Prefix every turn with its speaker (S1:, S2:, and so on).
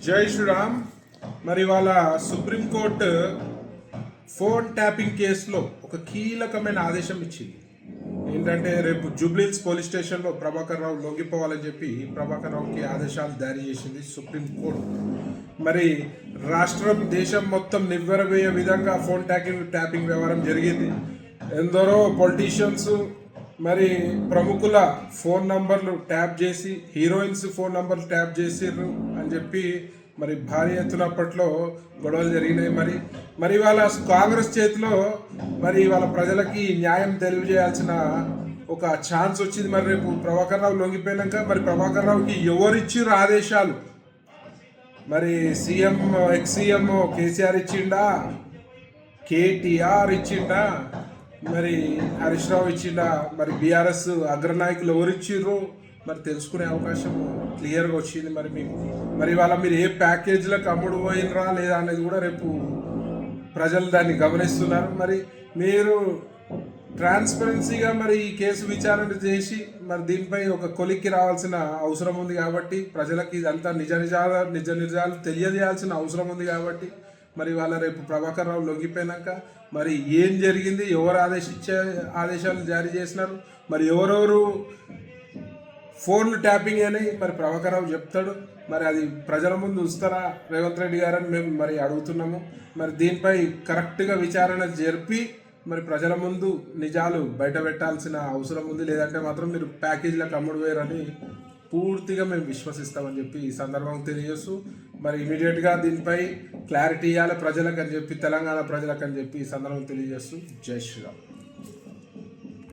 S1: జై శ్రీరామ్. మరి వాళ్ళ సుప్రీంకోర్టు ఫోన్ ట్యాపింగ్ కేసులో ఒక కీలకమైన ఆదేశం ఇచ్చింది. ఏంటంటే రేపు జూబ్లీహిల్స్ పోలీస్ స్టేషన్లో ప్రభాకర్ రావు లొంగిపోవాలని చెప్పి ప్రభాకర్ రావుకి ఆదేశాలు జారీ చేసింది సుప్రీంకోర్టు. మరి రాష్ట్రం దేశం మొత్తం నివ్వెరపోయే విధంగా ఫోన్ ట్యాపింగ్ వ్యవహారం జరిగింది. ఎందరో పొలిటీషియన్స్ మరి ప్రముఖుల ఫోన్ నంబర్లు ట్యాప్ చేసి హీరోయిన్స్ ఫోన్ నంబర్లు ట్యాప్ చేసిర్రు అని చెప్పి మరి భారీ ఎత్తున అప్పట్లో గొడవలు జరిగినాయి. మరి వాళ్ళ కాంగ్రెస్ చేతిలో మరి వాళ్ళ ప్రజలకి న్యాయం తెలియజేయాల్సిన ఒక ఛాన్స్ వచ్చింది. మరి రేపు ప్రభాకర్ రావు లొంగిపోయినాక మరి ప్రభాకర్ రావుకి ఎవరిచ్చిర్రు ఆదేశాలు? మరి ఎక్స్ సీఎం కేసీఆర్ ఇచ్చిండా, కేటీఆర్ ఇచ్చిండా, మరి హరీష్ రావు ఇచ్చిండా, మరి బీఆర్ఎస్ అగ్రనాయకులు ఎవరు ఇచ్చిర్రు మరి తెలుసుకునే అవకాశం క్లియర్గా వచ్చింది. మరి మీకు మరి వాళ్ళ మీరు ఏ ప్యాకేజీలకు అమ్ముడు పోయినరా లేదా అనేది కూడా రేపు ప్రజలు దాన్ని గమనిస్తున్నారు. మరి మీరు ట్రాన్స్పరెన్సీగా మరి ఈ కేసు విచారణ చేసి మరి దీనిపై ఒక కొలిక్కి రావాల్సిన అవసరం ఉంది కాబట్టి ప్రజలకి ఇదంతా నిజ నిజాలు తెలియజేయాల్సిన అవసరం ఉంది కాబట్టి మరి వాళ్ళ రేపు ప్రభాకర్ రావు లొంగిపోయినాక మరి ఏం జరిగింది, ఎవరు ఆదేశాలు జారీ చేసినారు, మరి ఎవరెవరు ఫోన్లు ట్యాపింగ్ అని మరి ప్రభాకర్ రావు చెప్తాడు. మరి అది ప్రజల ముందు ఉంచుతారా రేవంత్ రెడ్డి గారని మేము మరి అడుగుతున్నాము. మరి దీనిపై కరెక్ట్గా విచారణ జరిపి మరి ప్రజల ముందు నిజాలు బయట పెట్టాల్సిన అవసరం ఉంది. లేదంటే మాత్రం మీరు ప్యాకేజీలకు అమ్ముడు వేయరని పూర్తిగా మేము విశ్వసిస్తామని చెప్పి ఈ సందర్భంగా తెలియజేస్తూ మరి ఇమీడియట్గా దీనిపై క్లారిటీ ఇవ్వాలి ప్రజలకు అని చెప్పి, తెలంగాణ ప్రజలకు అని చెప్పి ఈ సందర్భంగా తెలియజేస్తూ జై శ్రీరామ్.